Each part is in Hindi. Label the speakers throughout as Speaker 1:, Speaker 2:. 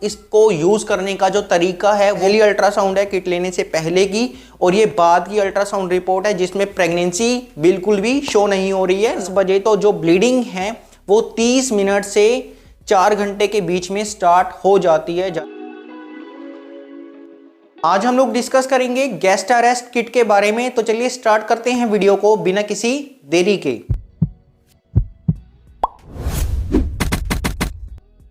Speaker 1: इसको यूज करने का जो तरीका है पहली अल्ट्रासाउंड है किट लेने से पहले की, और ये बाद की अल्ट्रासाउंड रिपोर्ट है जिसमें प्रेगनेंसी बिल्कुल भी शो नहीं हो रही है। इस वजह तो जो ब्लीडिंग है वो 30 मिनट से 4 घंटे के बीच में स्टार्ट हो जाती है। आज हम लोग डिस्कस करेंगे गेस्ट अरेस्ट किट के बारे में, तो चलिए स्टार्ट करते हैं वीडियो को बिना किसी देरी के।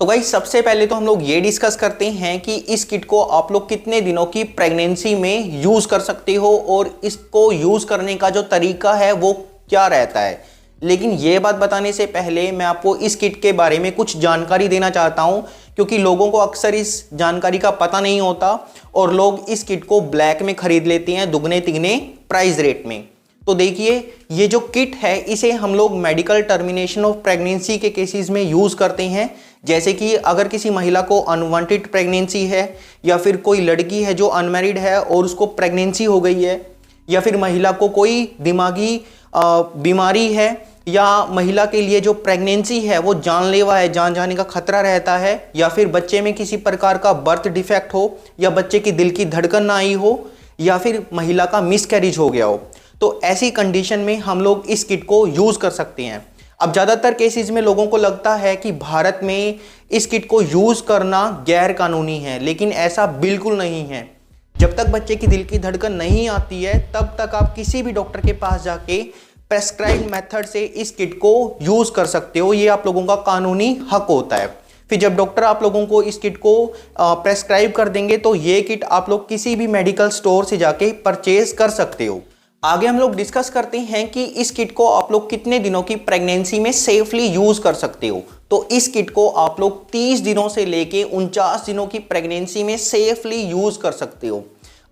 Speaker 1: तो गाइस सबसे पहले तो हम लोग ये डिस्कस करते हैं कि इस किट को आप लोग कितने दिनों की प्रेगनेंसी में यूज कर सकते हो और इसको यूज करने का जो तरीका है वो क्या रहता है। लेकिन ये बात बताने से पहले मैं आपको इस किट के बारे में कुछ जानकारी देना चाहता हूं, क्योंकि लोगों को अक्सर इस जानकारी का पता नहीं होता और लोग इस किट को ब्लैक में खरीद लेते हैं दुगने तिगने प्राइस रेट में। तो देखिए, ये जो किट है इसे हम लोग मेडिकल टर्मिनेशन ऑफ प्रेगनेंसी के केसेस में यूज करते हैं। जैसे कि अगर किसी महिला को अनवांटेड प्रेगनेंसी है, या फिर कोई लड़की है जो अनमैरिड है और उसको प्रेगनेंसी हो गई है, या फिर महिला को कोई दिमागी बीमारी है, या महिला के लिए जो प्रेगनेंसी है वो जानलेवा है, जान जाने का खतरा रहता है, या फिर बच्चे में किसी प्रकार का बर्थ डिफेक्ट हो, या बच्चे की दिल की धड़कन ना आई हो, या फिर महिला का मिसकैरेज हो गया हो, तो ऐसी कंडीशन में हम लोग इस किट को यूज कर सकते हैं। अब ज़्यादातर केसेस में लोगों को लगता है कि भारत में इस किट को यूज करना गैर कानूनी है, लेकिन ऐसा बिल्कुल नहीं है। जब तक बच्चे की दिल की धड़कन नहीं आती है तब तक आप किसी भी डॉक्टर के पास जाके प्रेस्क्राइब्ड मेथड से इस किट को यूज कर सकते हो। ये आप लोगों का कानूनी हक होता है। फिर जब डॉक्टर आप लोगों को इस किट को प्रेस्क्राइब कर देंगे तो ये किट आप लोग किसी भी मेडिकल स्टोर से जाके परचेज कर सकते हो। आगे हम लोग डिस्कस करते हैं कि इस किट को आप लोग कितने दिनों की प्रेगनेंसी में सेफली यूज कर सकते हो। तो इस किट को आप लोग 30 दिनों से लेके 49 दिनों की प्रेगनेंसी में सेफली यूज कर सकते हो।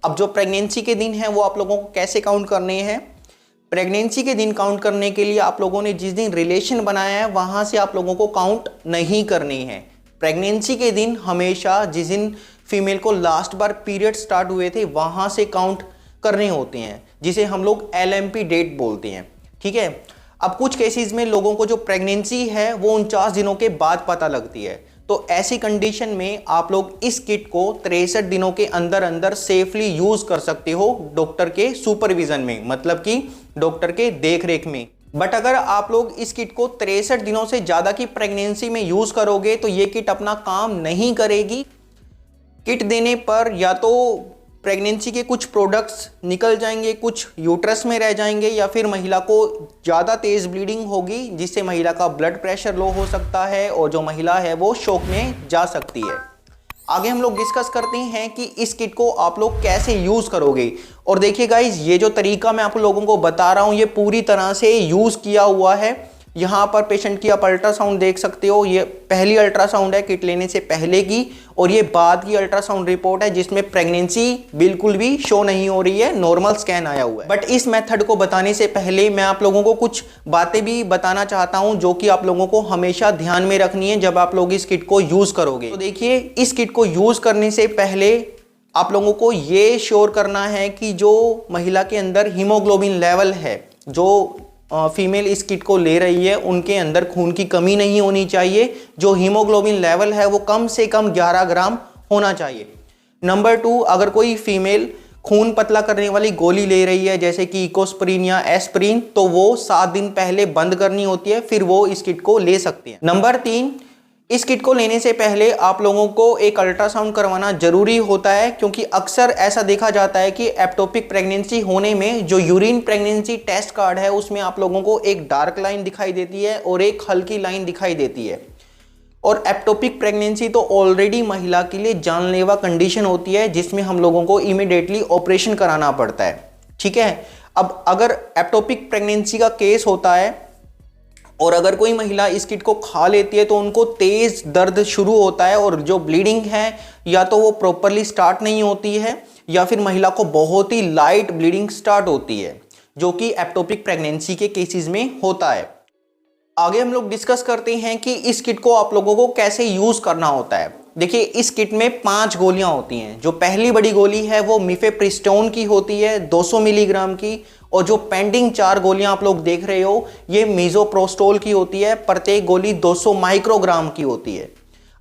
Speaker 1: अब जो प्रेगनेंसी के दिन है वो आप लोगों को कैसे काउंट करने हैं। प्रेगनेंसी के दिन काउंट करने के लिए आप लोगों ने जिस दिन रिलेशन बनाया है वहां से आप लोगों को काउंट नहीं करनी है। प्रेगनेंसी के दिन हमेशा जिस दिन फीमेल को लास्ट बार पीरियड स्टार्ट हुए थे वहां से काउंट करने होते हैं, जिसे हम लोग LMP डेट बोलते हैं। ठीक है। अब कुछ केसेस में लोगों को जो प्रेगनेंसी है वो 49 दिनों के बाद पता लगती है, तो ऐसी कंडीशन में आप लोग इस किट को 63 दिनों के अंदर अंदर सेफली यूज कर सकते हो डॉक्टर के सुपरविजन में, मतलब कि डॉक्टर के देखरेख में। बट अगर आप लोग इस किट को 63 दिनों से ज्यादा की प्रेगनेंसी में यूज करोगे तो ये किट अपना काम नहीं करेगी। किट देने पर या तो प्रेगनेंसी के कुछ प्रोडक्ट्स निकल जाएंगे, कुछ यूट्रस में रह जाएंगे, या फिर महिला को ज़्यादा तेज़ ब्लीडिंग होगी जिससे महिला का ब्लड प्रेशर लो हो सकता है और जो महिला है वो शॉक में जा सकती है। आगे हम लोग डिस्कस करते हैं कि इस किट को आप लोग कैसे यूज़ करोगे। और देखिए गाइज, ये जो तरीका मैं आप लोगों को बता रहा हूँ ये पूरी तरह से यूज़ किया हुआ है। यहाँ पर पेशेंट की आप अल्ट्रासाउंड देख सकते हो। ये पहली अल्ट्रासाउंड है किट लेने से पहले की, और ये बाद की अल्ट्रासाउंड रिपोर्ट है जिसमें प्रेगनेंसी बिल्कुल भी शो नहीं हो रही है, नॉर्मल स्कैन आया हुआ है। बट इस मेथड को बताने से पहले मैं आप लोगों को कुछ बातें भी बताना चाहता हूं जो कि आप लोगों को हमेशा ध्यान में रखनी है जब आप लोग इस किट को यूज करोगे। तो देखिए, इस किट को यूज करने से पहले आप लोगों को ये श्योर करना है कि जो महिला के अंदर हीमोग्लोबिन लेवल है, जो फीमेल इस किट को ले रही है उनके अंदर खून की कमी नहीं होनी चाहिए। जो हीमोग्लोबिन लेवल है वो कम से कम 11 ग्राम होना चाहिए। नंबर 2, अगर कोई फीमेल खून पतला करने वाली गोली ले रही है जैसे कि इकोस्प्रिन या एस्प्रिन, तो वो 7 दिन पहले बंद करनी होती है, फिर वो इस किट को ले सकते हैं। नंबर 3, इस किट को लेने से पहले आप लोगों को एक अल्ट्रासाउंड करवाना जरूरी होता है, क्योंकि अक्सर ऐसा देखा जाता है कि एक्टोपिक प्रेगनेंसी होने में जो यूरिन प्रेगनेंसी टेस्ट कार्ड है उसमें आप लोगों को एक डार्क लाइन दिखाई देती है और एक हल्की लाइन दिखाई देती है। और एक्टोपिक प्रेगनेंसी तो ऑलरेडी महिला के लिए जानलेवा कंडीशन होती है जिसमें हम लोगों को इमीडिएटली ऑपरेशन कराना पड़ता है। ठीक है। अब अगर एक्टोपिक प्रेगनेंसी का केस होता है और अगर कोई महिला इस किट को खा लेती है तो उनको तेज दर्द शुरू होता है, और जो ब्लीडिंग है या तो वो प्रॉपरली स्टार्ट नहीं होती है या फिर महिला को बहुत ही लाइट ब्लीडिंग स्टार्ट होती है, जो कि एक्टोपिक प्रेगनेंसी के केसेस में होता है। आगे हम लोग डिस्कस करते हैं कि इस किट को आप लोगों को कैसे यूज करना होता है। देखिए, इस किट में 5 गोलियां होती हैं। जो पहली बड़ी गोली है वो मिफेप्रिस्टोन की होती है 200 मिलीग्राम की, और जो पेंडिंग 4 गोलियां आप लोग देख रहे हो ये मीजोप्रोस्टोल की होती है। प्रत्येक गोली 200 माइक्रोग्राम की होती है।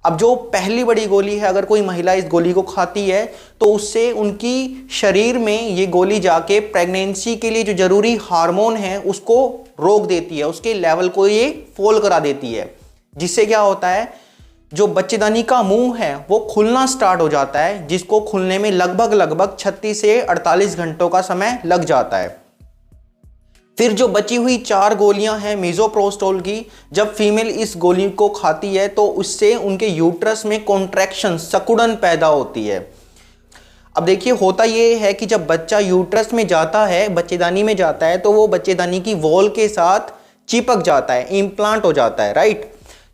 Speaker 1: अब जो पहली बड़ी गोली है, अगर कोई महिला इस गोली को खाती है तो उससे उनकी शरीर में ये गोली जाके प्रेगनेंसी के लिए जो जरूरी हार्मोन है उसको रोक देती है, उसके लेवल को ये फॉल करा देती है, जिससे क्या होता है, जो बच्चेदानी का मुंह है वो खुलना स्टार्ट हो जाता है, जिसको खुलने में लगभग 36 से 48 घंटों का समय लग जाता है। फिर जो बची हुई 4 गोलियां हैं मिसोप्रोस्टोल की, जब फीमेल इस गोली को खाती है तो उससे उनके यूट्रस में कॉन्ट्रैक्शन, सिकुड़न पैदा होती है। अब देखिए, होता ये है कि जब बच्चा यूट्रस में जाता है, बच्चेदानी में जाता है, तो वो बच्चेदानी की वॉल के साथ चिपक जाता है, इम्प्लांट हो जाता है, राइट।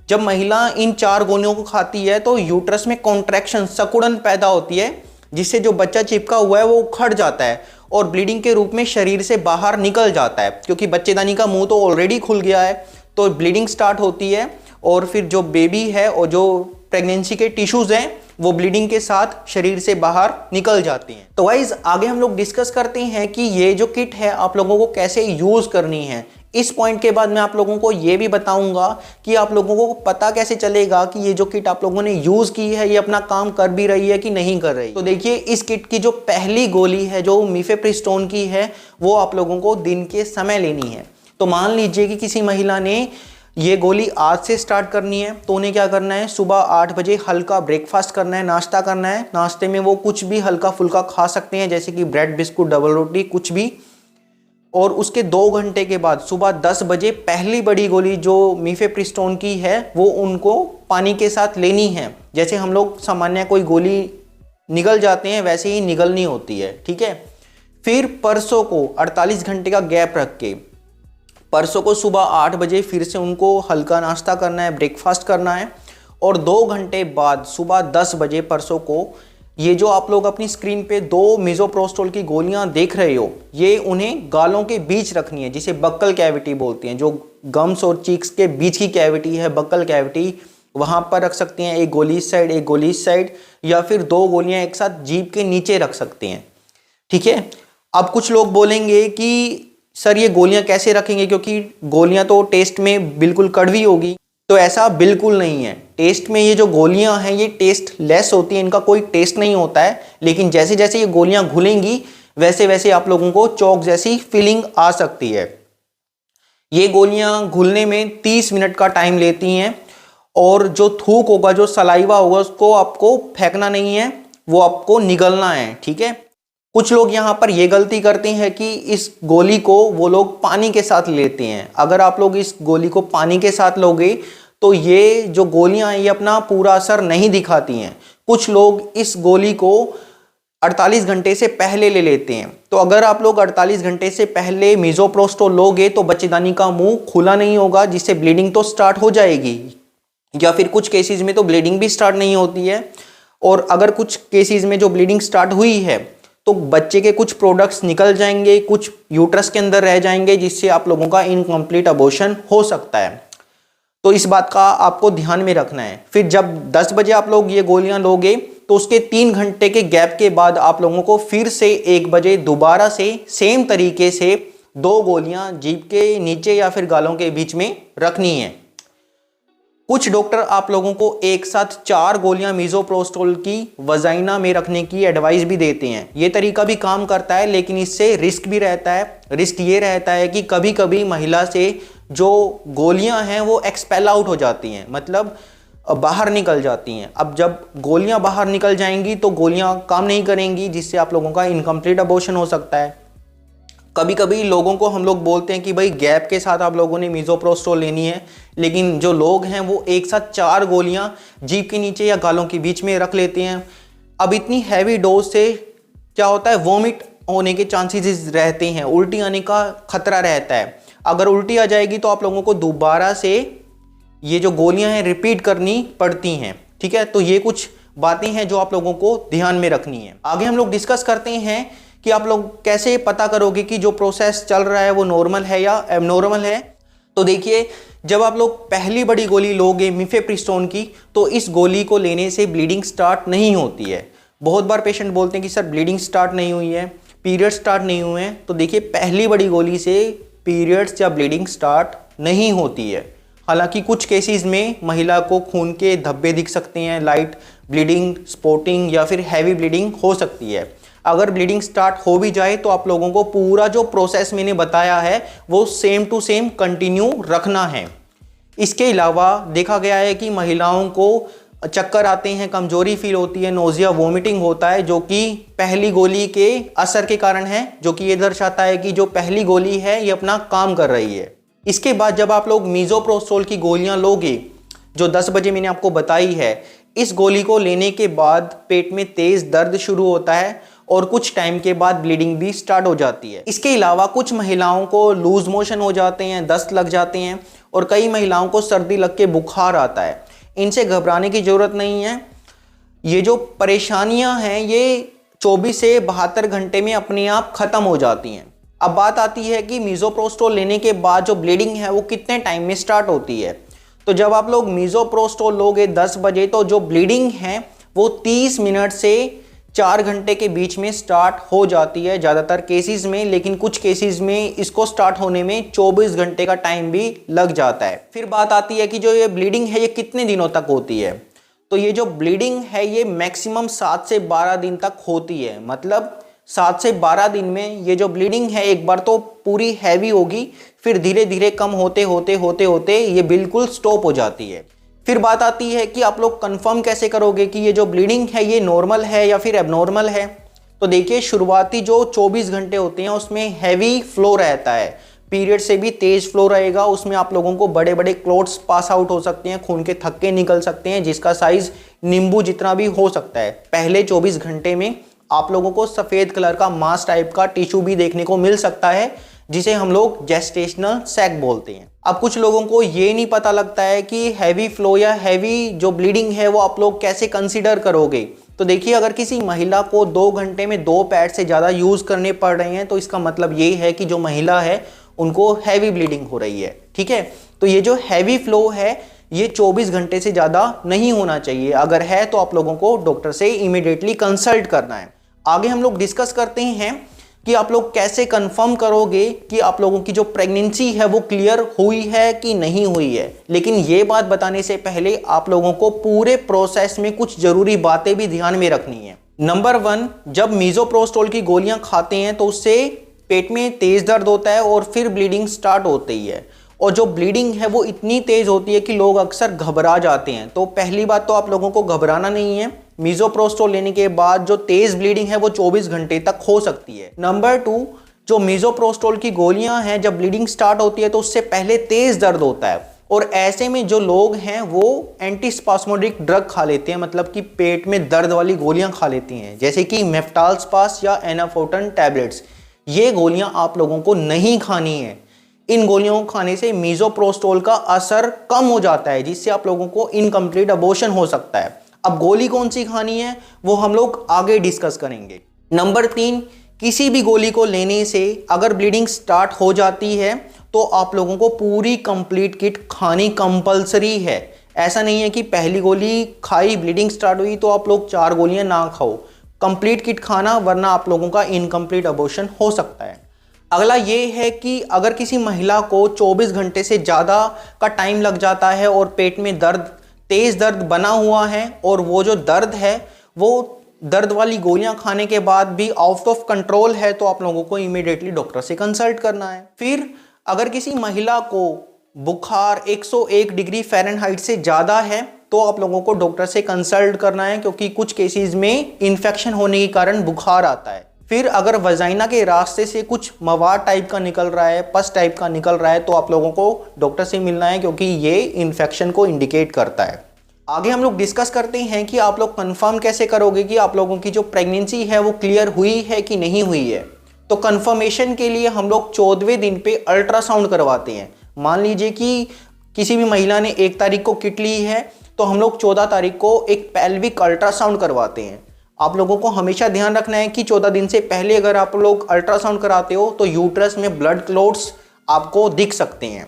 Speaker 1: जब महिला इन 4 गोलियों को खाती है तो यूट्रस में कॉन्ट्रैक्शन, सिकुड़न पैदा होती है, जिससे जो बच्चा चिपका हुआ है वो उखड़ जाता है और ब्लीडिंग के रूप में शरीर से बाहर निकल जाता है, क्योंकि बच्चेदानी का मुंह तो ऑलरेडी खुल गया है, तो ब्लीडिंग स्टार्ट होती है और फिर जो बेबी है और जो प्रेगनेंसी के टिश्यूज हैं वो ब्लीडिंग के साथ शरीर से बाहर निकल जाती हैं। तो गाइस, आगे हम लोग डिस्कस करते हैं कि ये जो किट है आप लोगों को कैसे यूज करनी है। इस पॉइंट के बाद मैं आप लोगों को ये भी बताऊंगा कि आप लोगों को पता कैसे चलेगा कि ये जो किट आप लोगों ने यूज की है ये अपना काम कर भी रही है कि नहीं कर रही। तो देखिए, इस किट की जो पहली गोली है जो मीफेप्रिस्टोन की है वो आप लोगों को दिन के समय लेनी है। तो मान लीजिए कि किसी महिला ने ये गोली आज से स्टार्ट करनी है, तो उन्हें क्या करना है, सुबह 8 बजे हल्का ब्रेकफास्ट करना है, नाश्ता करना है। नाश्ते में वो कुछ भी हल्का फुल्का खा सकते हैं, जैसे कि ब्रेड, बिस्कुट, डबल रोटी, कुछ भी। और उसके 2 घंटे के बाद सुबह 10 बजे पहली बड़ी गोली जो मीफेप्रिस्टोन की है वो उनको पानी के साथ लेनी है। जैसे हम लोग सामान्य कोई गोली निगल जाते हैं वैसे ही निगलनी होती है, ठीक है। फिर परसों को 48 घंटे का गैप रख के परसों को सुबह 8 बजे फिर से उनको हल्का नाश्ता करना है, ब्रेकफास्ट करना है। और 2 घंटे बाद सुबह 10 बजे परसों को ये जो आप लोग अपनी स्क्रीन पे 2 मिसोप्रोस्टोल की गोलियां देख रहे हो, ये उन्हें गालों के बीच रखनी है, जिसे बक्कल कैविटी बोलते हैं। जो गम्स और चीक्स के बीच की कैविटी है, बक्कल कैविटी, वहां पर रख सकते हैं। एक गोली इस साइड, एक गोली इस साइड, या फिर 2 गोलियां एक साथ जीभ के नीचे रख सकते हैं, ठीक है। अब कुछ लोग बोलेंगे कि सर ये गोलियां कैसे रखेंगे, क्योंकि गोलियां तो टेस्ट में बिल्कुल कड़वी होगी। तो ऐसा बिल्कुल नहीं है। टेस्ट में ये जो गोलियां हैं ये टेस्ट लेस होती हैं, इनका कोई टेस्ट नहीं होता है। लेकिन जैसे जैसे ये गोलियां घुलेंगी वैसे वैसे आप लोगों को चौक जैसी फीलिंग आ सकती है। ये गोलियां घुलने में 30 मिनट का टाइम लेती हैं। और जो थूक होगा, जो सलाइवा होगा, उसको आपको फेंकना नहीं है, वो आपको निगलना है, ठीक है। कुछ लोग यहाँ पर ये गलती करते हैं कि इस गोली को वो लोग पानी के साथ लेते हैं। अगर आप लोग इस गोली को पानी के साथ लोगे तो ये जो गोलियां हैं ये अपना पूरा असर नहीं दिखाती हैं। कुछ लोग इस गोली को 48 घंटे से पहले ले लेते हैं। तो अगर आप लोग 48 घंटे से पहले मिसोप्रोस्टोल लोगे तो बच्चेदानी का मुंह खुला नहीं होगा, जिससे ब्लीडिंग तो स्टार्ट हो जाएगी, या फिर कुछ केसेस में तो ब्लीडिंग भी स्टार्ट नहीं होती है। और अगर कुछ केसेस में जो ब्लीडिंग स्टार्ट हुई है तो बच्चे के कुछ प्रोडक्ट्स निकल जाएंगे, कुछ यूट्रस के अंदर रह जाएंगे, जिससे आप लोगों का इनकम्प्लीट अबॉर्शन हो सकता है। तो इस बात का आपको ध्यान में रखना है। फिर जब 10 बजे आप लोग ये गोलियां लोगे तो उसके 3 घंटे के गैप के बाद आप लोगों को फिर से 1 बजे दोबारा से सेम तरीके से 2 गोलियां जीभ के नीचे या फिर गालों के बीच में रखनी है। कुछ डॉक्टर आप लोगों को एक साथ 4 गोलियां मिसोप्रोस्टोल की वजाइना में रखने की एडवाइस भी देते हैं। ये तरीका भी काम करता है, लेकिन इससे रिस्क भी रहता है। रिस्क ये रहता है कि कभी कभी महिला से जो गोलियां हैं वो एक्सपेल आउट हो जाती हैं, मतलब बाहर निकल जाती हैं। अब जब गोलियां बाहर निकल जाएंगी तो गोलियां काम नहीं करेंगी, जिससे आप लोगों का इनकम्प्लीट अबॉर्शन हो सकता है। कभी कभी लोगों को हम लोग बोलते हैं कि भाई गैप के साथ आप लोगों ने मिसोप्रोस्टोल लेनी है, लेकिन जो लोग हैं वो एक साथ 4 गोलियां जीभ के नीचे या गालों के बीच में रख लेते हैं। अब इतनी हैवी डोज से क्या होता है, वॉमिट होने के चांसेस रहते हैं, उल्टी आने का खतरा रहता है। अगर उल्टी आ जाएगी तो आप लोगों को दोबारा से ये जो गोलियां हैं रिपीट करनी पड़ती हैं, ठीक है। तो ये कुछ बातें हैं जो आप लोगों को ध्यान में रखनी है। आगे हम लोग डिस्कस करते हैं कि आप लोग कैसे पता करोगे कि जो प्रोसेस चल रहा है वो नॉर्मल है या एबनॉर्मल है। तो देखिए, जब आप लोग पहली बड़ी गोली लोगे मीफेप्रिस्टोन की, तो इस गोली को लेने से ब्लीडिंग स्टार्ट नहीं होती है। बहुत बार पेशेंट बोलते हैं कि सर ब्लीडिंग स्टार्ट नहीं हुई है, पीरियड स्टार्ट नहीं हुए हैं। तो देखिए, पहली बड़ी गोली से पीरियड्स या ब्लीडिंग स्टार्ट नहीं होती है। हालांकि कुछ केसेस में महिला को खून के धब्बे दिख सकते हैं, लाइट ब्लीडिंग, स्पॉटिंग या फिर हैवी ब्लीडिंग हो सकती है। अगर ब्लीडिंग स्टार्ट हो भी जाए तो आप लोगों को पूरा जो प्रोसेस मैंने बताया है वो सेम टू सेम कंटिन्यू रखना है। इसके अलावा देखा गया है कि महिलाओं को चक्कर आते हैं, कमजोरी फील होती है, नोजिया, वोमिटिंग होता है, जो कि पहली गोली के असर के कारण है, जो कि ये दर्शाता है कि जो पहली गोली है ये अपना काम कर रही है। इसके बाद जब आप लोग मीजोप्रोस्टोल की गोलियां लोगे, जो 10 बजे मैंने आपको बताई है, इस गोली को लेने के बाद पेट में तेज दर्द शुरू होता है और कुछ टाइम के बाद ब्लीडिंग भी स्टार्ट हो जाती है। इसके अलावा कुछ महिलाओं को लूज मोशन हो जाते हैं, दस्त लग जाते हैं और कई महिलाओं को सर्दी लग के बुखार आता है। इनसे घबराने की जरूरत नहीं है। ये जो परेशानियां हैं ये 24 से 72 घंटे में अपने आप खत्म हो जाती हैं। अब बात आती है कि मीजोप्रोस्टोल लेने के बाद जो ब्लीडिंग है वो कितने टाइम में स्टार्ट होती है। तो जब आप लोग मीजोप्रोस्टोल लोगे 10 बजे तो जो ब्लीडिंग है वो 30 मिनट से 4 घंटे के बीच में स्टार्ट हो जाती है ज़्यादातर केसेस में, लेकिन कुछ केसेस में इसको स्टार्ट होने में 24 घंटे का टाइम भी लग जाता है। फिर बात आती है कि जो ये ब्लीडिंग है ये कितने दिनों तक होती है। तो ये जो ब्लीडिंग है ये मैक्सिमम 7 से 12 दिन तक होती है। मतलब 7 से 12 दिन में ये जो ब्लीडिंग है एक बार तो पूरी हैवी होगी, फिर धीरे धीरे कम होते होते ये बिल्कुल स्टॉप हो जाती है। फिर बात आती है कि आप लोग कंफर्म कैसे करोगे कि ये जो ब्लीडिंग है ये नॉर्मल है या फिर एबनॉर्मल है। तो देखिए, शुरुआती जो 24 घंटे होते हैं उसमें हैवी फ्लो रहता है, पीरियड से भी तेज फ्लो रहेगा। उसमें आप लोगों को बड़े बड़े क्लॉट्स पास आउट हो सकते हैं, खून के थक्के निकल सकते हैं जिसका साइज नींबू जितना भी हो सकता है। पहले 24 घंटे में आप लोगों को सफ़ेद कलर का मास टाइप का टिश्यू भी देखने को मिल सकता है जिसे हम लोग जेस्टेशनल सैक बोलते हैं। अब कुछ लोगों को ये नहीं पता लगता है कि हैवी फ्लो या हैवी जो ब्लीडिंग है वो आप लोग कैसे कंसीडर करोगे। तो देखिए, अगर किसी महिला को 2 घंटे में 2 पैड से ज़्यादा यूज़ करने पड़ रहे हैं तो इसका मतलब ये है कि जो महिला है उनको हैवी ब्लीडिंग हो रही है। ठीक है, तो ये जो हैवी फ्लो है ये 24 घंटे से ज़्यादा नहीं होना चाहिए। अगर है तो आप लोगों को डॉक्टर से इमीडिएटली कंसल्ट करना है। आगे हम लोग डिस्कस करते हैं कि आप लोग कैसे कंफर्म करोगे कि आप लोगों की जो प्रेगनेंसी है वो क्लियर हुई है कि नहीं हुई है। लेकिन ये बात बताने से पहले आप लोगों को पूरे प्रोसेस में कुछ जरूरी बातें भी ध्यान में रखनी है। नंबर 1, जब मीजोप्रोस्टोल की गोलियां खाते हैं तो उससे पेट में तेज दर्द होता है और फिर ब्लीडिंग स्टार्ट होती है। और जो ब्लीडिंग है वो इतनी तेज होती है कि लोग अक्सर घबरा जाते हैं। तो पहली बात तो आप लोगों को घबराना नहीं है। मीजोप्रोस्टोल लेने के बाद जो तेज ब्लीडिंग है वो 24 घंटे तक हो सकती है। नंबर 2, जो मीजोप्रोस्टोल की गोलियां हैं जब ब्लीडिंग स्टार्ट होती है तो उससे पहले तेज दर्द होता है और ऐसे में जो लोग हैं वो एंटीस्पास्मोडिक ड्रग खा लेते हैं, मतलब कि पेट में दर्द वाली गोलियां खा लेती हैं, जैसे कि मेफ्टाल्स्पास या एनाफोर्टन टैबलेट्स। ये गोलियां आप लोगों को नहीं खानी है। इन गोलियों को खाने से मीजोप्रोस्टोल का असर कम हो जाता है जिससे आप लोगों को इनकम्प्लीट अबॉर्शन हो सकता है। अब गोली कौन सी खानी है वो हम लोग आगे डिस्कस करेंगे। नंबर 3, किसी भी गोली को लेने से अगर ब्लीडिंग स्टार्ट हो जाती है तो आप लोगों को पूरी कंप्लीट किट खानी कंपलसरी है। ऐसा नहीं है कि पहली गोली खाई ब्लीडिंग स्टार्ट हुई तो आप लोग 4 गोलियां ना खाओ, कंप्लीट किट खाना, वरना आप लोगों का इनकम्प्लीट अबॉर्शन हो सकता है। अगला ये है कि अगर किसी महिला को 24 घंटे से ज़्यादा का टाइम लग जाता है और पेट में दर्द, तेज़ दर्द बना हुआ है और वो जो दर्द है वो दर्द वाली गोलियां खाने के बाद भी आउट ऑफ कंट्रोल है, तो आप लोगों को इमीडिएटली डॉक्टर से कंसल्ट करना है। फिर अगर किसी महिला को बुखार 101 डिग्री फ़ारेनहाइट से ज़्यादा है तो आप लोगों को डॉक्टर से कंसल्ट करना है, क्योंकि कुछ केसेस में इन्फेक्शन होने के कारण बुखार आता है। फिर अगर वजाइना के रास्ते से कुछ मवाद टाइप का निकल रहा है, पस टाइप का निकल रहा है, तो आप लोगों को डॉक्टर से मिलना है, क्योंकि ये इन्फेक्शन को इंडिकेट करता है। आगे हम लोग डिस्कस करते हैं कि आप लोग कंफर्म कैसे करोगे कि आप लोगों की जो प्रेगनेंसी है वो क्लियर हुई है कि नहीं हुई है। तो कंफर्मेशन के लिए हम लोग 14वें दिन पे अल्ट्रासाउंड करवाते हैं। मान लीजिए कि किसी भी महिला ने 1 तारीख को किट ली है तो हम लोग 14 तारीख को एक पेल्विक अल्ट्रासाउंड करवाते हैं। आप लोगों को हमेशा ध्यान रखना है कि 14 दिन से पहले अगर आप लोग अल्ट्रासाउंड कराते हो तो यूट्रस में ब्लड क्लॉट्स आपको दिख सकते हैं।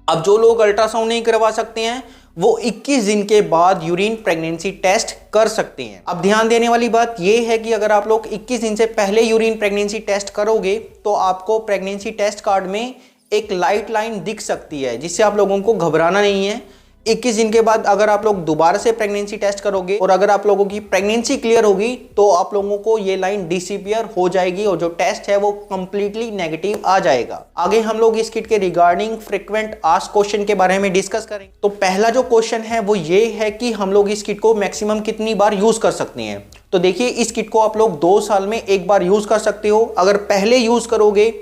Speaker 1: अब जो लोग अल्ट्रासाउंड नहीं करवा सकते हैं वो 21 दिन के बाद यूरिन प्रेगनेंसी टेस्ट कर सकते हैं। अब ध्यान देने वाली बात यह है कि अगर आप लोग 21 दिन से पहले यूरिन प्रेगनेंसी टेस्ट करोगे तो आपको प्रेगनेंसी टेस्ट कार्ड में एक लाइट लाइन दिख सकती है, जिससे आप लोगों को घबराना नहीं है। 21 दिन के बाद अगर आप लोग दोबारा से प्रेगनेंसी टेस्ट करोगे और अगर आप लोगों की प्रेगनेंसी क्लियर होगी तो आप लोगों को ये लाइन डिसअपीयर हो जाएगी और जो टेस्ट है वो कंप्लीटली नेगेटिव आ जाएगा। आगे हम लोग इस किट के रिगार्डिंग फ्रीक्वेंट आस्क्ड क्वेश्चन के बारे में डिस्कस करेंगे। तो पहला जो क्वेश्चन है वो ये है कि हम लोग इस किट को मैक्सिमम कितनी बार यूज कर सकते हैं। तो देखिए, इस किट को आप लोग 2 साल में एक बार यूज कर सकते हो। अगर पहले यूज करोगे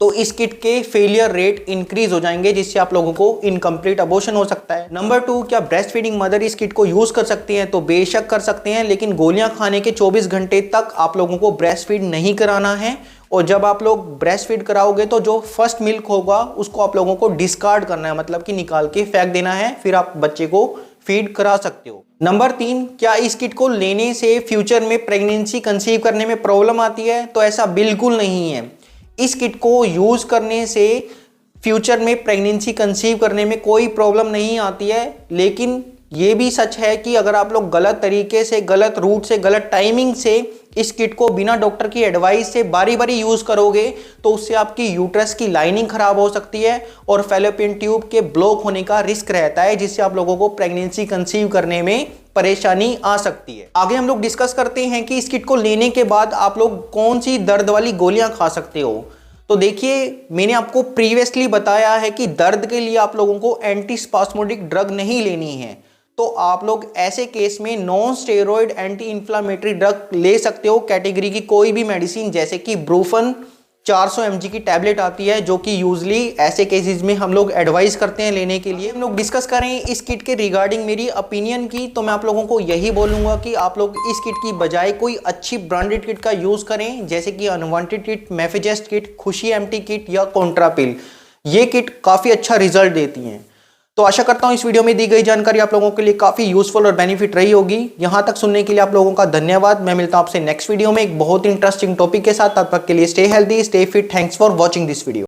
Speaker 1: तो इस किट के फेलियर रेट इंक्रीज हो जाएंगे, जिससे आप लोगों को इनकम्प्लीट अबॉर्शन हो सकता है। नंबर 2, क्या ब्रेस्ट फीडिंग मदर इस किट को यूज कर सकती हैं? तो बेशक कर सकते हैं, लेकिन गोलियां खाने के 24 घंटे तक आप लोगों को ब्रेस्ट फीड नहीं कराना है। और जब आप लोग ब्रेस्ट फीड कराओगे तो जो फर्स्ट मिल्क होगा उसको आप लोगों को डिस्कार्ड करना है, मतलब कि निकाल के फेंक देना है, फिर आप बच्चे को फीड करा सकते हो। नंबर 3, क्या इस किट को लेने से फ्यूचर में प्रेगनेंसी कंसीव करने में प्रॉब्लम आती है? तो ऐसा बिल्कुल नहीं है। इस किट को यूज करने से फ्यूचर में प्रेगनेंसी कंसीव करने में कोई प्रॉब्लम नहीं आती है, लेकिन ये भी सच है कि अगर आप लोग गलत तरीके से, गलत रूट से, गलत टाइमिंग से इस किट को बिना डॉक्टर की एडवाइस से बारी बारी यूज करोगे तो उससे आपकी यूट्रस की लाइनिंग खराब हो सकती है और फैलोपियन ट्यूब के ब्लॉक होने का रिस्क रहता है, जिससे आप लोगों को प्रेगनेंसी कंसीव करने में परेशानी आ सकती है। आगे हम लोग डिस्कस करते हैं कि इस किट को लेने के बाद आप लोग कौन सी दर्द वाली गोलियां खा सकते हो। तो देखिए, मैंने आपको प्रीवियसली बताया है कि दर्द के लिए आप लोगों को एंटी स्पास्मोडिक ड्रग नहीं लेनी है। तो आप लोग ऐसे केस में non steroid anti inflammatory drug ले सकते हो, कैटेगरी की कोई भी मेडिसिन, जैसे कि ब्रूफन 400 mg की टैबलेट आती है, जो कि यूजली ऐसे केसेस में हम लोग एडवाइस करते हैं लेने के लिए। हम लोग डिस्कस करें इस किट के रिगार्डिंग मेरी ओपिनियन की, तो मैं आप लोगों को यही बोलूंगा कि आप लोग इस किट की बजाय कोई अच्छी ब्रांडेड किट का यूज करें, जैसे कि अनवांटेड किट, मेफिजेस्ट किट, खुशी एमटी किट या कॉन्ट्रापिल। ये किट काफी अच्छा रिजल्ट देती हैं। तो आशा करता हूं इस वीडियो में दी गई जानकारी आप लोगों के लिए काफी यूजफुल और बेनिफिट रही होगी। यहां तक सुनने के लिए आप लोगों का धन्यवाद। मैं मिलता हूं आपसे नेक्स्ट वीडियो में एक बहुत इंटरेस्टिंग टॉपिक के साथ। तब तक के लिए stay healthy, stay fit. Thanks for watching this video.